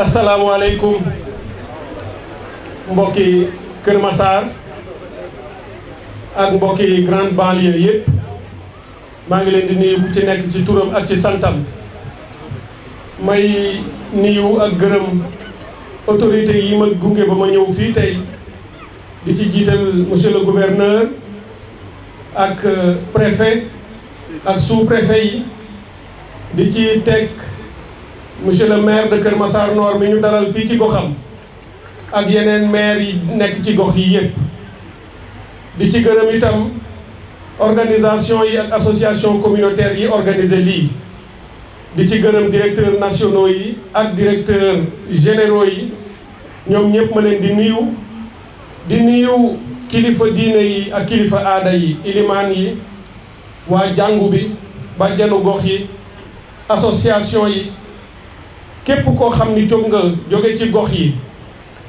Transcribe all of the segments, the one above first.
asalaamaaleykum mbokki Kër Massar ak mbokki grande banlieue yëpp maa ngi leen di nuyu bu ci nekk ci turam ak ci santam may nuyu ak gërëm autorité yi ma gunge ba ma ñëw fii tey di ci jiital monsieur le gouverneur ak préfet ak sous-préfet yi di ci teg monsieur le maire de Kër Massar Nord mi ñu dalal fii ci goxam ak yeneen maire yi nekk ci gox yi yëpp di ci gërëm itam organisation yi ak association communautaire yi organisé lii di ci gërëm directeurs nationaux yi ak directeurs généraux yi ñoom ñëpp ma leen di nuyu kilifa diine yi ak kilifa aada yi ilimaan yi waa jàngu bi bàjjanu gox yi association yi képp koo xam ni jóge ci gox yi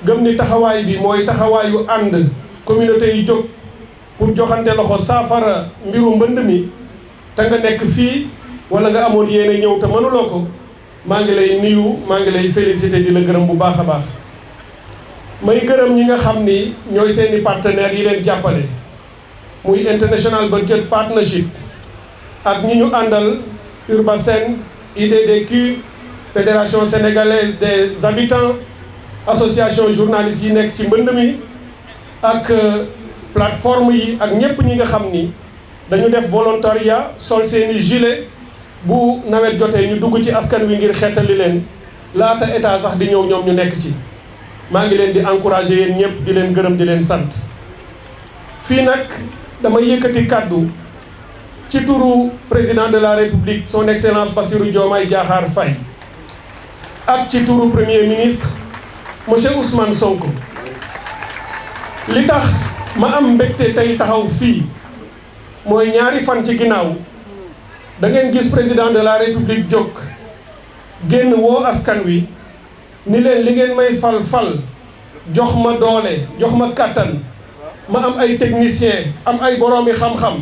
gëm ni taxawaay bi mooy taxawaayu ànd communauté yi jóg pour joxante loxo saafara mbiru mbënd mi te nga nekk fii wala nga amoon yéene ñëw te mënuloo ko maa ngi lay nuyu maa ngi lay féliciter di la gërëm bu baax a baax may gërëm ñi nga xam ni ñooy seeni partenaires yi leen jàppale muy International Budget Partnership ak ñi ñu àndal Urbasen IDDQ Fédération sénégalaise des habitants association journalistes yi nekk ci mbënd mi ak plateforme yi ak ñëpp ñi nga xam ni dañu def volontariat sol seeni gilet bu nawet jotee ñu dugg ci askan wi ngir xettali leen laata état sax di ñëw ñoom ñu nekk ci maa ngi leen di encourager yéen ñëpp di leen gërëm di leen sant fii nag dama yëkkati kàddu ci turu président de la république son excellence Bassirou Diomaye Diakhar Faye ak ci turu premier ministre monsieur Ousmane Sonko li tax ma am mbégte tey taxaw fii mooy ñaari fan ci ginnaaw da ngeen gis président de la république jóg génn woo askan wi ni leen li ngeen may fal jox ma doole jox ma kàttan ma am ay technicien am ay boroomi xam-xam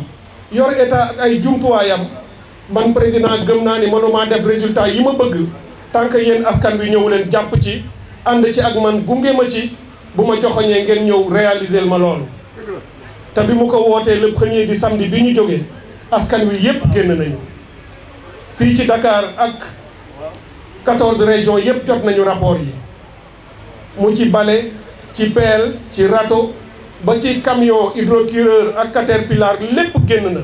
yor état ak ay jumtuwaayam man président gëm naa ni mënuma def résultat yi ma bëgg tant que yéen askan wi ñëw leen jàpp ci ànd ci ak man gunge ma ci bu ma joxoñee ngeen ñëw réaliser ma loolu te bi mu ko wootee le premier di samedi bi ñu jógee askan wi yëpp génn nañu fii ci Dakar ak 14 régions yëpp jot nañu rapport yi mu ci bale ci pelle ci râteau ba ci camion hydrocureur ak caterpillar lépp génn na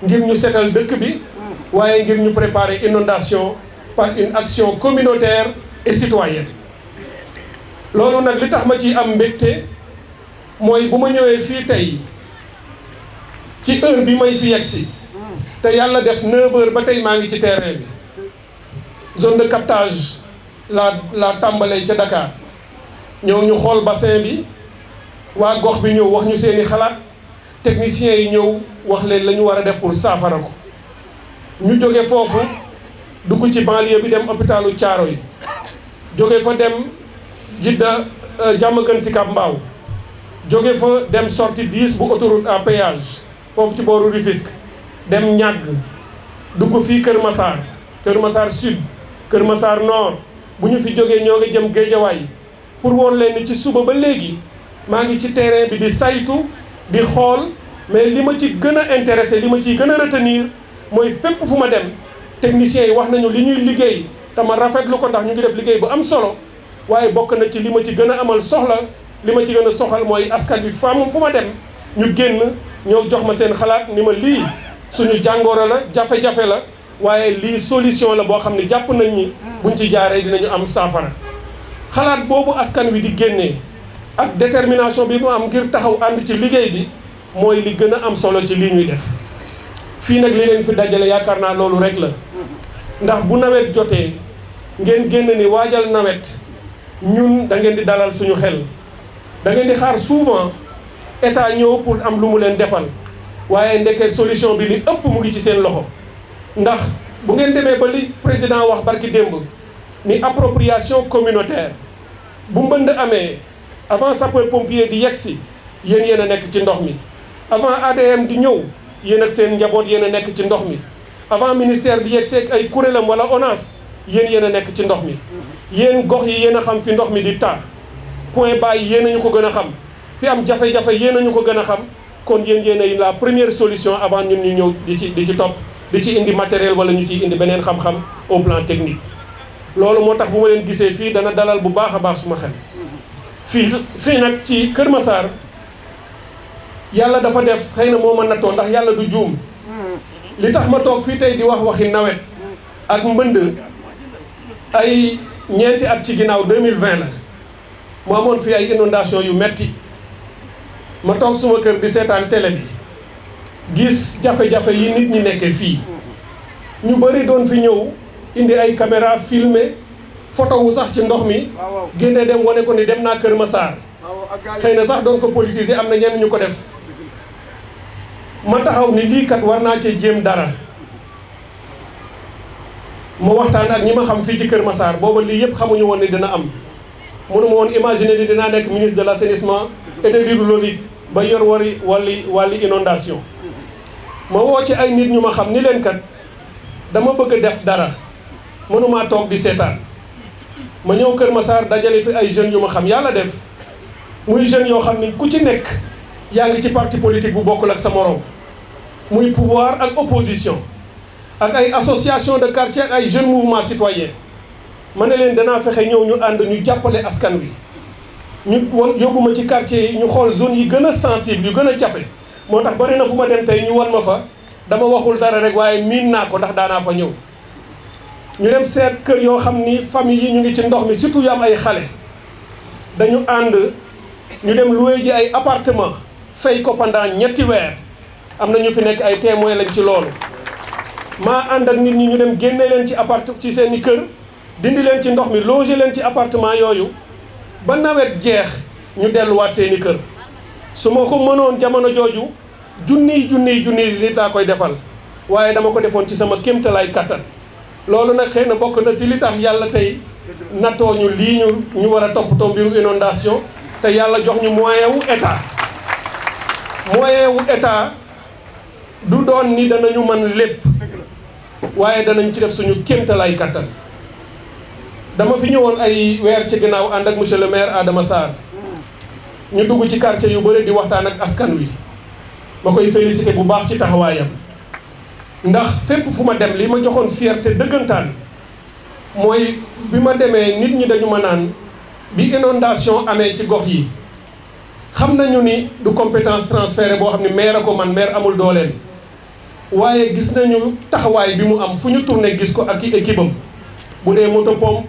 ngir ñu setal dëkk bi waaye ngir ñu préparer inondation par une action communautaire et citoyenne loolu nag li tax ma ciy am mbégte mooy bu ma ñëwee fii tey ci heure bi may fi yegsi te yàlla def 9h ba tey maa ngi ci terrain bi zone de captage la tàmbalee ca Dakar ñëw ñu xool bassin bi waa gox bi ñëw wax ñu seeni xalaat techniciens yi ñëw wax leen la ñu war a def pour saafara ko ñu jóge foofu dugg ci banlieue bi dem hôpitalu Thiaroye jóge fa dem Jidda Diamaguène Sicap Mbao jóge fa dem sortie 10 bu autoroute à péage foofu ci booru Rufisque dem ñàgg dugg fii Kër Massar Sud Kër Massar Nord bu ñu fi jógee ñoo ngi jëm Géejawaay pour woon leen ni ci suba ba léegi maa ngi ci terrain bi di saytu di xool mais li ma ci gën a intéressé li ma ciy gën a retenir mooy fépp fu ma dem techniciens yi wax nañu li ñuy liggéey te ma rafetlu ko ndax ñu ngi def liggéey bu am solo waaye bokk na ci li ma ci gën a amal soxla li ma ci gën a soxal mooy askan wi fu ma dem ñu génn ñëw jox ma seen xalaat ni ma lii suñu jàngoro la jafe-jafe la waaye lii solution la boo xam ne jàpp nañ ni buñ ci jaaree dinañu am saafara xalaat boobu askan wi di génnee ak détermination bi mu am ngir taxaw ànd ci liggéey bi mooy li gën a am solo ci lii ñuy def fii nag li leen fi dajale yaakaar naa loolu rek la ndax bu nawet jotee ngeen génn ni waajal nawet ñun da ngeen di dalal suñu xel da ngeen di xaar souvent état ñëw pour am lu mu leen defal waaye ndeke solution bi li ëpp mu ngi ci seen loxo ndax bu ngeen demee ba li président wax barki démb ni appropriation communautaire bu mbënd amee avant sapeur pompier di yegsi yéen a nekk ci ndox mi avant ADM di ñëw yéen ak seen njaboot yéen a nekk ci ndox mi avant ministère di yegsi ak ay kuréelam wala ONAS yéen a nekk ci ndox mi yéen gox yi yéen a xam fi ndox mi di taa point bas yi yéen a ñu ko gën a xam fi am jafe-jafe yéen a ñu ko gën a xam kon yéen ay la première solution avant ñun ñu ñëw di ci topp di ci indi matériel wala ñu ciy indi beneen xam-xam au plan technique. loolu moo tax bu ma leen gisee fii dana dalal bu baax a baax suma xel fii nag ci Kër Massar yàlla dafa def xëy na moo ma nattoo ndax yàlla du juum li tax ma toog fii tey di wax waxi nawet ak mbënd ay ñeenti at ci ginnaaw 2020 la mu amoon fii ay inondation yu metti ma toog suma kër di seetaan télé bi gis jafe-jafe yi nit ñi nekkee fii ñu bëri doon fi ñëw indi ay caméra filmé photo wu sax ci ndox mi génne dem wane ko ni dem naa Kër Massar xëy na sax doon ko politiser am na ñenn ñu ko def ma taxaw ni lii kat war naa cee jéem dara ma waxtaan ak ñi ma xam fii ci Kër Massar booba lii yëpp xamuñu woon ni dina am mënuma woon imaginer ni dinaa nekk ministre de l'assainissement et de l'hydraulique ba yor wàlli inondation ma woo ci ay nit ñu ma xam ni leen kat dama bëgg a def dara mënumaa toog di seetaan ma ñëw Kër Massar dajale fi ay jeunes yu ma xam yàlla def muy jeunes yoo xam ni ku ci nekk yaa ngi ci parti politique bu bokkul ak sa morom muy pouvoir ak opposition ak ay association de quartier ak ay jeunes mouvement citoyen ma ne leen danaa fexe ñëw ñu ànd ñu jàppale askan wi ñu yóbbu ma ci quartier yi ñu xool zone yi gën a sensible yu gën a jafe moo tax bari na fu ma dem tey ñu wan ma fa dama waxul dara rek waaye miin naa ko ndax daanaa fa ñëw ñu dem seet kër yoo xam ni famille yi ñu ngi ci ndox mi surtout yu am ay xale dañu ànd ñu dem loué ji ay appartement fay ko pendant ñetti weer am na ñu fi nekk ay témoins lañ ci loolu maa ànd ak nit ñi ñu dem génne leen ci seen i kër dindi leen ci ndox mi loger leen ci appartement yooyu ba nawet jeex ñu delluwaat seen i kër su ma ko mënoon jamono jooju junniy li taa koy defal waaye dama ko defoon ci sama kéemtalaay kattan loolu nag xëy na bokk na si li tax yàlla tey nattoo ñu lii ñu war a toppatoo mbiru inondation te yàlla jox ñu moyen wu état du doon ni danañu mën lépp waaye danañ ci def suñu kéemtalaay kattan dama fi ñëwoon ay weer ci ginnaaw ànd ak monsieur le maire Adama Sarr ñu dugg ci quartier yu bëri di waxtaan ak askan wi ma koy félicité bu baax ci taxawaayam ndax fépp fu ma dem li ma joxoon fierté dëggantaan mooy bi ma demee nit ñi dañu ma naan bi inondation amee ci gox yi xam nañu ni du compétence transférée boo xam ne maire a ko man maire amul dooleen waaye gis nañu taxawaay bi mu am fu ñu tourné gis ko ak i équipe am bu dee moto pompe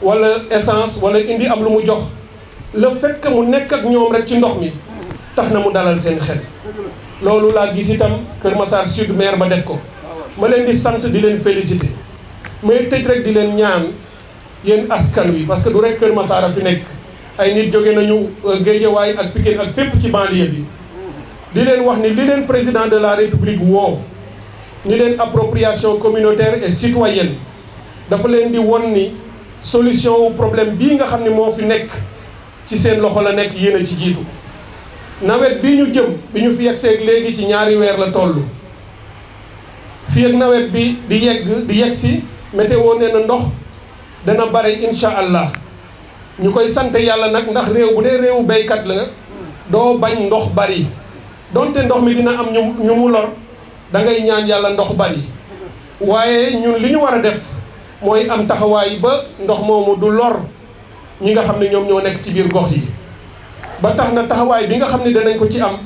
wala essence wala indi am lu mu jox le fait que mu nekk ak ñoom rek ci ndox mi tax na mu dalal seen xel loolu laa gis itam Kër Massar Sud maire ba def ko ma leen di sant di leen féliciter mais tëj rek di leen ñaan yéen askan wi parce que du rek Kër Massar a fi nekk ay nit jóge nañu Guédiawaye ak Pikine ak fépp ci banlieue bi di leen wax ni li leen président de la République woo ni leen appropriation communautaire et citoyenne dafa leen di won ni solution wu problème bii nga xam ne moo fi nekk ci seen loxo la nekk yéen a ci jiitu nawet bii ñu jëm bi ñu fi yegsee léegi ci ñaari weer la toll fii ak nawet bi di yegg si météo nee na ndox dana bare incha allah ñu koy sant yàlla nag ndax réew bu dee réewu béykat la doo bañ ndox bari donte ndox mi dina am ñu mu lor da ngay ñaan yàlla ndox bari waaye ñun li ñu war a def mooy am taxawaay ba ndox moomu du lor ñi nga xam ne ñoom ñoo nekk ci biir gox yi ba tax na taxawaay bi nga xam ne danañ ko ci am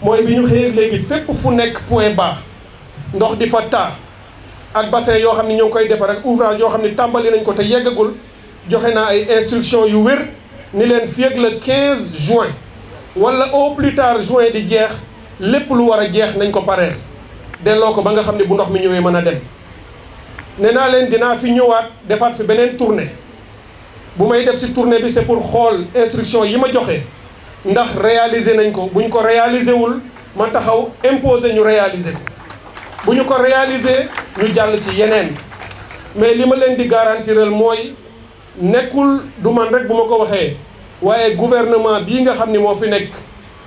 mooy bi ñu xëyee léegi fépp fu nekk point bas ndox di fa taa ak bassin yoo xam ne ñoo ngi koy defar ak ouvrage yoo xam ne tàmbali nañ ko te yeggagul joxe naa ay instruction yu wér ni leen fii ak le 15 juin wala au plus tard juin di jeex lépp lu war a jeex nañ ko pareel delloo ko ba nga xam ne bu ndox mi ñëwee mën a dem nee naa leen dinaa fi ñëwaat defaat fi beneen tournée bu may def ci tournée bi c'est pour xool instruction yi ma joxe ndax réaliser nañ ko bu ñu ko réaliser wul ma taxaw imposer ñu réaliser ko bu ñu ko réaliser ñu jàll ci yeneen mais li ma leen di garantiral mooy nekkul du man rek bu ma ko waxee waaye gouvernement bii nga xam ni moo fi nekk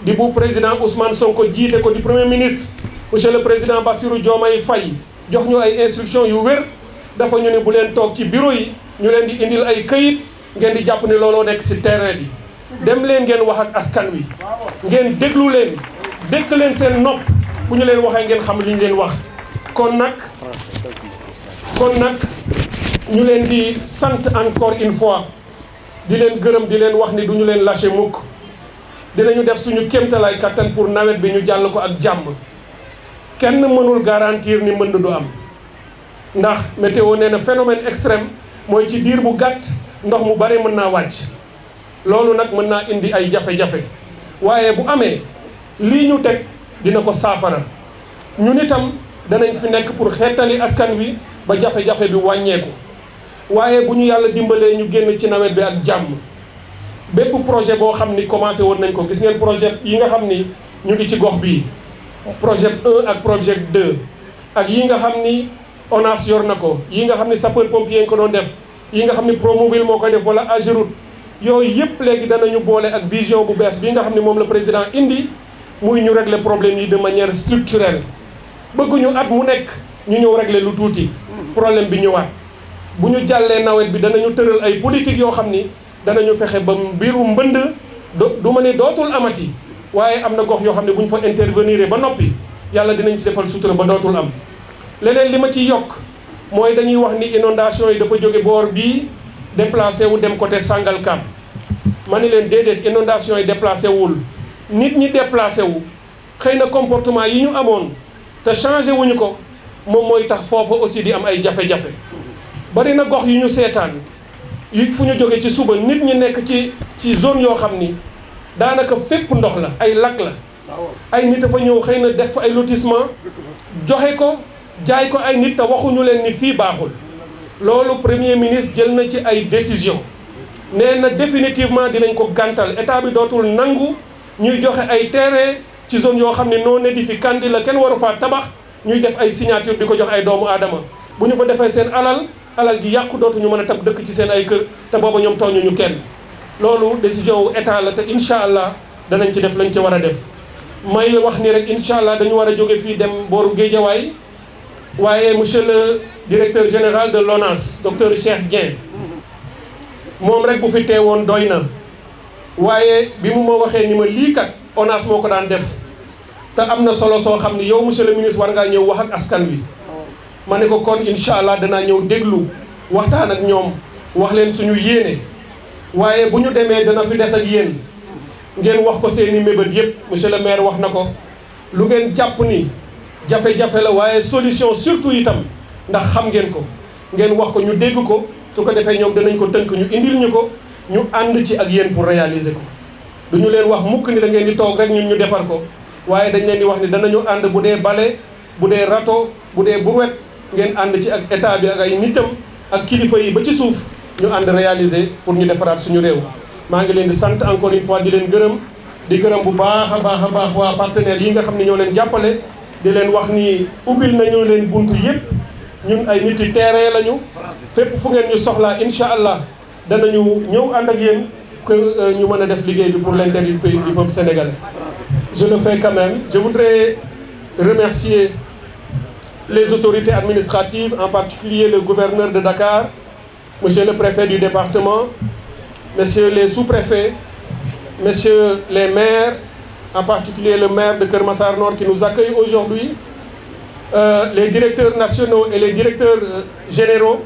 di bu président Ousmane Sonko jiite ko di premier ministre monsieur le président Bassirou Diomaye Faye jox ñu ay instructions yu wér dafa ñu ne bu leen toog ci bureau yi ñu leen di indil ay këyit ngeen di jàpp ne looloo nekk ci terrain bi dem leen ngeen wax ak askan wi ngeen déglu leen dégg leen seen nopp bu ñu leen waxee ngeen xam li ñu leen wax kon nag ñu leen di sant encore une fois di leen gërëm di leen wax ni du ñu leen lâché mukk dinañu def suñu kéemtalaay kattan pour nawet bi ñu jàll ko ak jàmm kenn mënul garantir ni mbënd du am ndax météo nee na phénomène extrême mooy ci diir bu gàtt ndox mu bare mën naa wàcc loolu nag mën naa indi ay jafe-jafe waaye bu amee lii ñu teg dina ko saafara ñun itam danañ fi nekk pour xeetali askan wi ba jafe-jafe bi wàññeeku waaye bu ñu yàlla dimbalee ñu génn ci nawet bi ak jàmm bépp projet boo xam ni commencé woon nañ ko gis ngeen projet yi nga xam ni ñu ngi ci gox bii projet 1 ak projet 2 ak yi nga xam ni ONAS yor na ko yi nga xam ni sapeur pompier nga ko doon def yi nga xam ni Promoville moo koy def wala Ageroute yooyu yëpp léegi danañu boole ak vision bu bees bi nga xam ni moom la président indi muy ñu régler problème yi de manière structurelle bëgguñu at mu nekk ñu ñëw régler lu tuuti problème bi ñëwaat bu ñu jàllee nawet bi danañu tëral ay politique yoo xam ni danañu fexe ba mbiru mbënd du ma ne dootul amati waaye am na gox yoo xam ne bu ñu fa intervenir ba noppi yàlla dinañ ci defal sutura ba dootul am leneen li ma ci yokk mooy dañuy wax ni inondation yi dafa jóge boor bii déplacé wu dem côté Sangalkam ma ni leen déedéet inondation yi déplacé wul nit ñi déplacé wu xëy na comportement yi ñu amoon te changé wuñu ko moom mooy tax foofa aussi di am ay jafe-jafe bari na gox yu ñu seetaan yu fu ñu jóge ci suba nit ñi nekk ci zone yoo xam ni daanaka fépp ndox la ay lac la ay nit dafa ñëw xëy na def fa ay lotissement joxe ko jaay ko ay nit te waxuñu leen ni fii baaxul loolu premier ministre jël na ci ay décision nee na définitivement dinañ ko gàntal état bi dootul nangu ñuy joxe ay terrain ci zone yoo xam ne non édificandi la kenn waru faa tabax ñuy def ay signature di ko jox ay doomu aadama bu ñu fa defee seen alal ji yàqu dootuñu mën a tab dëkk ci seen ay kër te booba ñoom tooñuñu kenn loolu décision wu état la te incha allah danañ ci def lañ ci war a def may wax ni rek incha allah dañu war a jóge fii dem booru Géejawaay waaye monsieur le directeur général de l'ONAS docteur Cheikh Dieng moom rek bu fi teewoon doy na waaye bi mu ma waxee ni ma lii kat ONAS moo ko daan def te am na solo soo xam ni yow monsieur le ministre war ngaa ñëw wax ak askan wi ma ne ko kon incha allah danaa ñëw déglu waxtaan ak ñoom wax leen suñu yéene waaye bu ñu demee dana fi des ak yéen ngeen wax ko seeni mébét yépp monsieur le maire wax na ko lu ngeen jàpp ni jafe-jafe la waaye solution surtout itam ndax xam ngeen ko ngeen wax ko ñu dégg ko su ko defee ñoom danañ ko tënk ñu indil ñu ko ñu ànd ci ak yéen pour réaliser ko du ñu leen wax mukk ni da ngeen di toog rek ñun ñu defar ko waaye dañ leen di wax ni danañu ànd bu dee bale bu dee râteau bu dee brouette ngeen ànd ci ak état bi ak ay nitam ak kilifa yi ba ci suuf ñu ànd réaliser pour ñu defaraat suñu réew maa ngi leen di sant encore une fois di leen gërëm di gërëm bu baax a baax waa partenaires yi nga xam ne ñoo leen jàppale di leen wax ni ubbil nañu leen buntu yépp ñun ay nit yi terrain lañu fépp fu ngeen ñu soxlaa incha allah danañu ñëw ànd ak yéen que ñu mën a def liggéey bi pour l'intérêt du peuple sénégalais. Je le fais quand même. Je voudrais remercier les autorités administratives, en particulier le gouverneur de Dakar, monsieur le préfet du département, messieurs les sous-préfets, messieurs les maires, en particulier le maire de Keur Massar Nord qui nous accueille aujourd'hui, les directeurs nationaux et les directeurs généraux,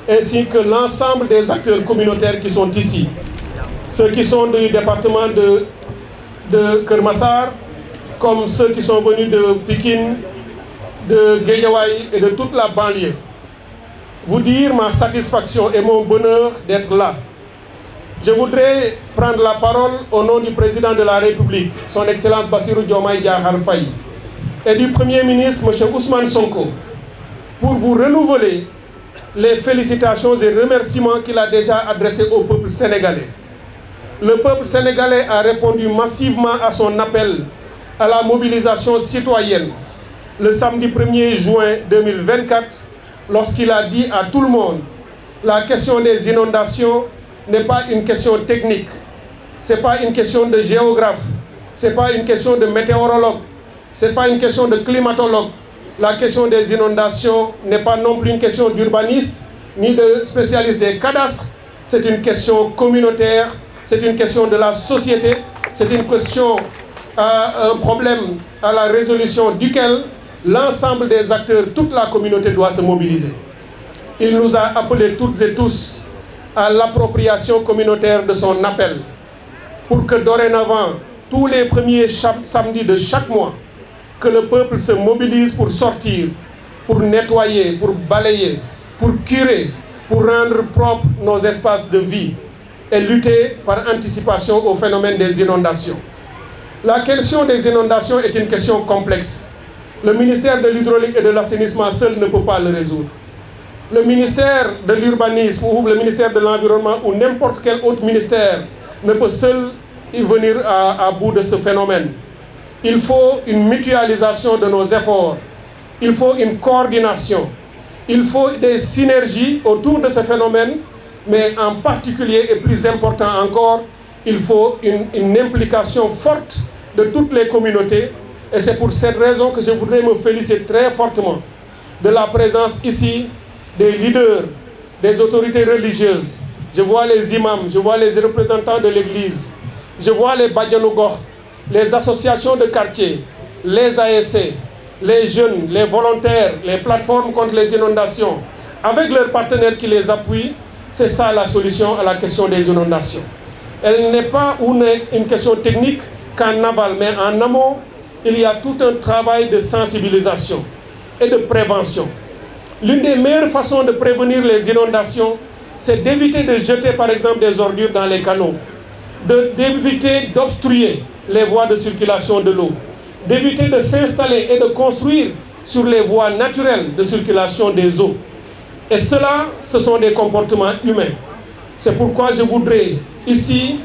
ainsi que l'ensemble des acteurs communautaires qui sont ici. Ceux qui sont du département de Keur Massar, comme ceux qui sont venus de Pikine, de Guédiawaye et de toute la banlieue. Vous dire ma satisfaction et mon bonheur d'être là. Je voudrais prendre la parole au nom du président de la République, son Excellence Bassirou Diomaye Diakhar Faye, et du Premier ministre, M. Ousmane Sonko, pour vous renouveler les félicitations et remerciements qu'il a déjà adressés au peuple sénégalais. Le peuple sénégalais a répondu massivement à son appel à la mobilisation citoyenne le samedi 1er juin 2024, lorsqu'il a dit à tout le monde: la question des inondations n'est pas une question technique, ce n'est pas une question de géographe, ce n'est pas une question de météorologue, ce n'est pas une question de climatologue. La question des inondations n'est pas non plus une question d'urbaniste, ni de spécialistes des cadastres. C'est une question communautaire, c'est une question de la société, c'est une question, un problème à la résolution duquel l'ensemble des acteurs, toute la communauté doit se mobiliser. Il nous a appelés toutes et tous à l'appropriation communautaire de son appel pour que dorénavant, tous les premiers samedis de chaque mois, que le peuple se mobilise pour sortir, pour nettoyer, pour balayer, pour curer, pour rendre propres nos espaces de vie et lutter par anticipation au phénomène des inondations. La question des inondations est une question complexe. Le ministère de l'Hydraulique et de l'Assainissement seul ne peut pas le résoudre. Le ministère de l'Urbanisme ou le ministère de l'Environnement ou n'importe quel autre ministère ne peut seul y venir à bout de ce phénomène. Il faut une mutualisation de nos efforts. Il faut une coordination. Il faut des synergies autour de ce phénomène, mais en particulier et plus important encore, il faut une implication forte de toutes les communautés. Et c'est pour cette raison que je voudrais me féliciter très fortement de la présence ici des leaders, des autorités religieuses. Je vois les imams, je vois les représentants de l'église, je vois les Badianougor, les associations de quartier, les ASC, les jeunes, les volontaires, les plateformes contre les inondations, avec leurs partenaires qui les appuient. C'est ça la solution à la question des inondations. Elle n'est pas une question technique qu'en aval, mais en amont, il y a tout un travail de sensibilisation et de prévention. L'une des meilleures façons de prévenir les inondations, c'est d'éviter de jeter par exemple des ordures dans les canaux, d'éviter d'obstruer les voies de circulation de l'eau, d'éviter de s'installer et de construire sur les voies naturelles de circulation des eaux. Et cela, ce sont des comportements humains. C'est pourquoi je voudrais ici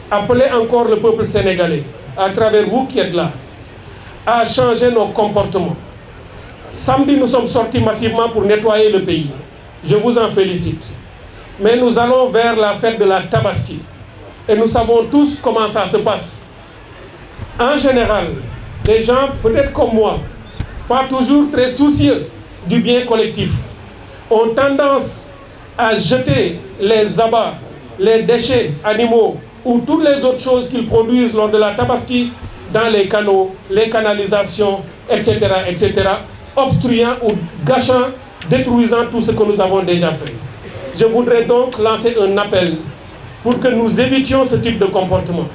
appeler encore le peuple sénégalais, à travers vous qui êtes là, à changer nos comportements. Samedi, nous sommes sortis massivement pour nettoyer le pays. Je vous en félicite. Mais nous allons vers la fête de la Tabaski. Et nous savons tous comment ça se passe. En général, les gens, peut-être comme moi, pas toujours très soucieux du bien collectif, ont tendance à jeter les abats, les déchets animaux ou toutes les autres choses qu'ils produisent lors de la Tabaski dans les canaux, les canalisations, etc., etc., obstruant ou gâchant, détruisant tout ce que nous avons déjà fait. Je voudrais donc lancer un appel pour que nous évitions ce type de comportement.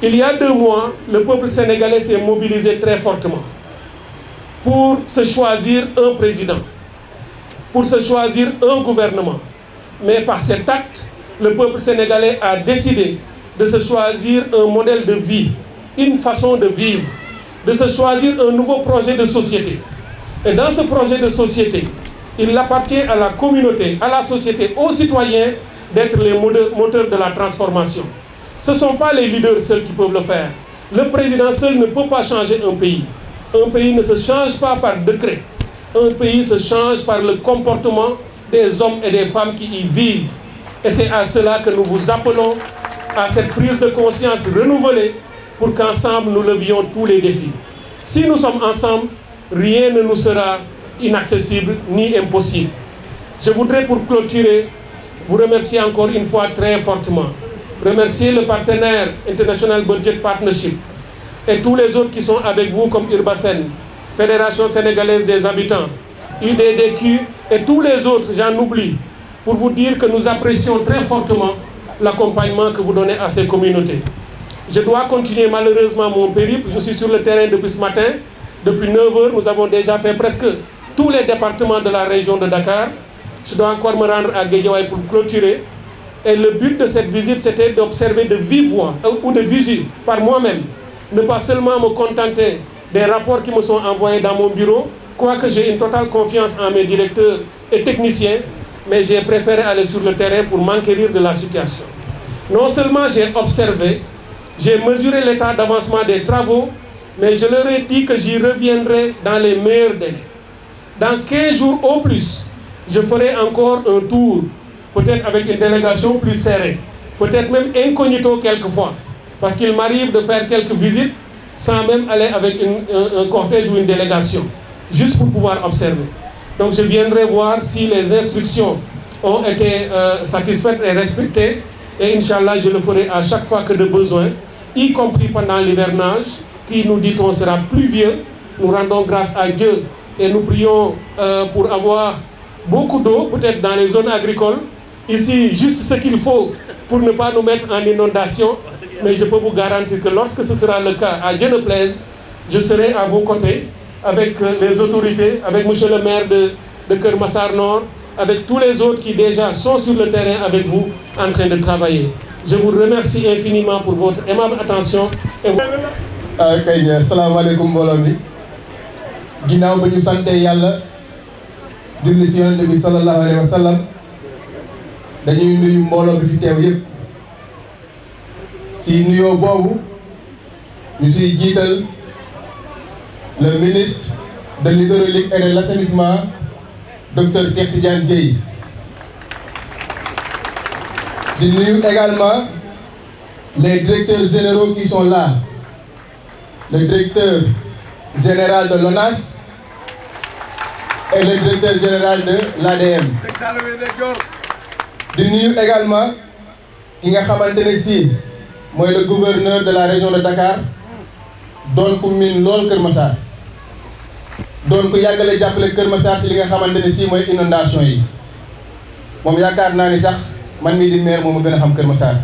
Il y a 2 mois, le peuple sénégalais s'est mobilisé très fortement pour se choisir un président, pour se choisir un gouvernement. Mais par cet acte, le peuple sénégalais a décidé de se choisir un modèle de vie, une façon de vivre, de se choisir un nouveau projet de société. Et dans ce projet de société, il appartient à la communauté, à la société, aux citoyens d'être les moteurs de la transformation. Ce ne sont pas les leaders seuls qui peuvent le faire. Le président seul ne peut pas changer un pays. Un pays ne se change pas par décret. Un pays se change par le comportement des hommes et des femmes qui y vivent. Et c'est à cela que nous vous appelons, à cette prise de conscience renouvelée, pour qu'ensemble nous levions tous les défis. Si nous sommes ensemble, rien ne nous sera inaccessible ni impossible. Je voudrais pour clôturer vous remercier encore une fois très fortement. Remercier le partenaire International Budget Partnership et tous les autres qui sont avec vous comme Urbasen, Fédération Sénégalaise des Habitants, UDDQ et tous les autres, j'en oublie, pour vous dire que nous apprécions très fortement l'accompagnement que vous donnez à ces communautés. Je dois continuer malheureusement mon périple. Je suis sur le terrain depuis ce matin. Depuis 9 heures, nous avons déjà fait presque tous les départements de la région de Dakar. Je dois encore me rendre à Guédiawaye pour clôturer. Et le but de cette visite, c'était d'observer de vive voix ou de visu par moi-même. Ne pas seulement me contenter des rapports qui me sont envoyés dans mon bureau, quoique j'ai une totale confiance en mes directeurs et techniciens, mais j'ai préféré aller sur le terrain pour m'enquérir de la situation. Non seulement j'ai observé, j'ai mesuré l'état d'avancement des travaux, mais je leur ai dit que j'y reviendrai dans les meilleurs délais. Dans 15 jours au plus, je ferai encore un tour, peut-être avec une délégation plus serrée, peut-être même incognito quelquefois, parce qu'il m'arrive de faire quelques visites sans même aller avec un cortège ou une délégation, juste pour pouvoir observer. Donc je viendrai voir si les instructions ont été satisfaites et respectées. Et Inch'Allah, je le ferai à chaque fois que de besoin, y compris pendant l'hivernage, qui nous dit on sera pluvieux. Nous rendons grâce à Dieu et nous prions pour avoir beaucoup d'eau, peut-être dans les zones agricoles. Ici, juste ce qu'il faut pour ne pas nous mettre en inondation. Mais je peux vous garantir que lorsque ce sera le cas, à Dieu ne plaise, je serai à vos côtés avec les autorités, avec monsieur le maire de Keur Massar Nord, avec tous les autres qui déjà sont sur le terrain avec vous en train de travailler. Je vous remercie infiniment pour votre aimable attention. kay salaamaaleykum mbooloo mi ginnaaw ba ñu sante yàlla julli ci yonent bi sallallahu alayhi wa sallam dañuy nuyu mbooloo bi fi teew yëpp ci nuyoo boobu ñu siy jiital le ministre de l'hydraulique et de l'assainissement docteur Cheikh Tidiane Dièye di nuyu également les directeurs généraux qui sont là, le directeur général de l'ONAS et le directeur général de l'ADM. di nuyu également ki nga xamante ne si mooy le gouverneur de la région de Dakar doon ku miin lool Kër Massar doon ko yàggale jàppale Kër Massar ci li nga xamante ne si mooy inondation yi moom yaakaar naa ni sax man mii di maire moom a gën a xam Kër Massar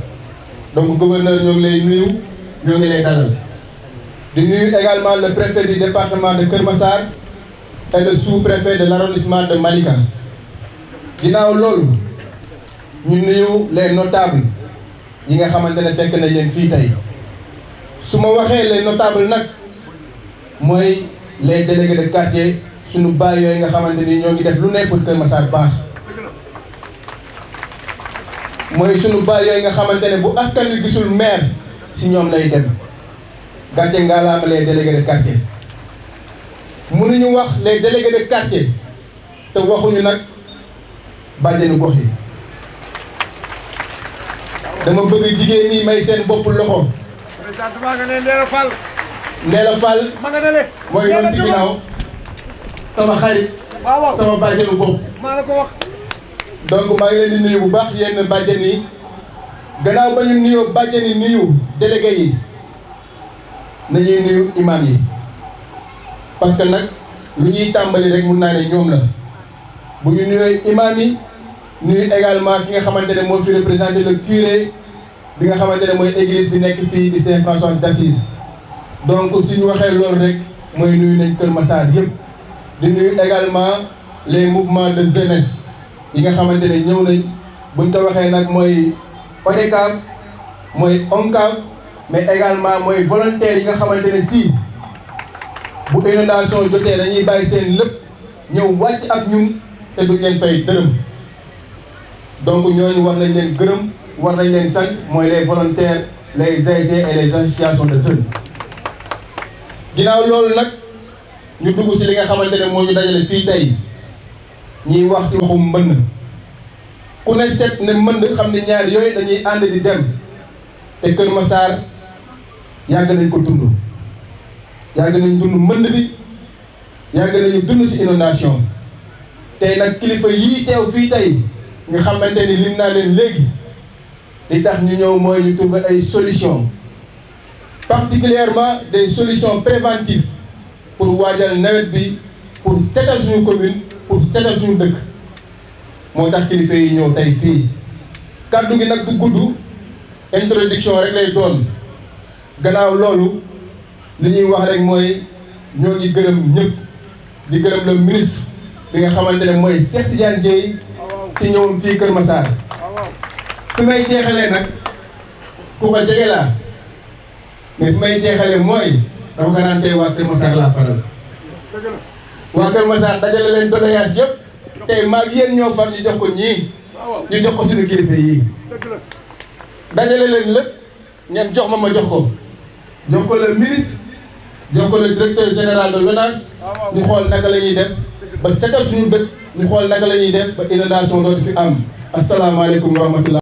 donc gouverneur ñoo ngi lay nuyu ñoo ngi lay dalal di nuyu également le préfet du département de Kër Massar et le sous-préfet de l'arrondissement de Malika. ginnaaw loolu ñu nuyu les notables yi nga xamante ne fekk nañ leen fii tey su ma waxee les notables nag mooy les délégués de quartier suñu baay yooyu nga xamante ni ñoo ngi def lu nekk pour Kër Massar baax mooy suñu baay yooyu nga xamante ne bu askan wi gisul maire si ñoom lay dem gàcce ngaalaama les délégués de quartier mënuñu wax les délégués de quartier te waxuñu nag bàjjenu gox yi dama bëgg jigéen ñi may seen bopp loxo. présentement nga ne Ndéla Fall. Ndéla Fall. ma nga dale. mooy noonu si ginnaaw sama xarit. waaw sama bàjjenu bopp. maa la ko wax. donc maa ngi leen di nuyu bu baax yenn bàjjen yi gannaaw ba ñu nuyoo bàjjen yi nuyu délégué yi nañuy nuyu imam yi parce que nag lu ñuy tàmbali rek mun naa ne ñoom la bu ñu nuyoo imam yi nuyu également ki nga xamante ne moo fi représenté le curé bi nga xamante ne mooy église bi nekk fii di Saint-François d'Assise donc suñu waxee loolu rek mooy nuyu nañ Kër Massar yëpp di nuyu également les mouvements de jeunesse yi nga xamante ne ñëw nañ buñ ko waxee nag mooy ODCAV mooy ONCAV mais également mooy volontaires yi nga xamante ne si bu inondation jotee dañuy bàyyi seen lépp ñëw wàcc ak ñun te duñ leen fay dërëm donc ñooñu war nañ leen gërëm war nañ leen sant mooy les volontaires les ASC et les associations de jeunes. ginnaaw loolu nag ñu dugg ci li nga xamante ne moo ñu dajale fii tey ñiy wax ci waxum mbënn ku ne seet ne mbënd xam ne ñaar yooyu dañuy ànd di dem te Kër Massar yàgg nañ ko dund yàgg nañ dund mbënd bi yàgg nañu dund ci inondation tey nag kilifa yii teew fii tey nga xamante ni lim naa leen léegi li tax ñu ñëw mooy ñu trouver ay solutions particulièrement des solutions préventives pour waajal nawet bi pour setal suñu commune pour setal suñu dëkk moo tax kilifa yi ñëw tey fii kàddu gi nag du gudd introduction rek lay doon gannaaw loolu li ñuy wax rek mooy ñoo ngi gërëm ñëpp di gërëm le ministre bi nga xamante ne mooy Cheikh Tidiane Dièye si ñëwoon fii Kër Massar fi may jeexalee nag ku ko jege laa mais fi may jeexalee mooy dama ko naan tey waa Kër Massar laa faral waa Kër Massar dajale leen doléance yëpp tey maag yéen ñoo far ñu jox ko ñii ñu jox ko suñu kilifa yii dajale leen lépp ngeen jox ma jox ko le ministre jox ko le directeur général de l'ONAS ñu xool naka la ñuy def ba setal suñu dëkk ñu xool naka la ñuy def ba inondation dootu fi am asalaamaaleykum wa rahmatullah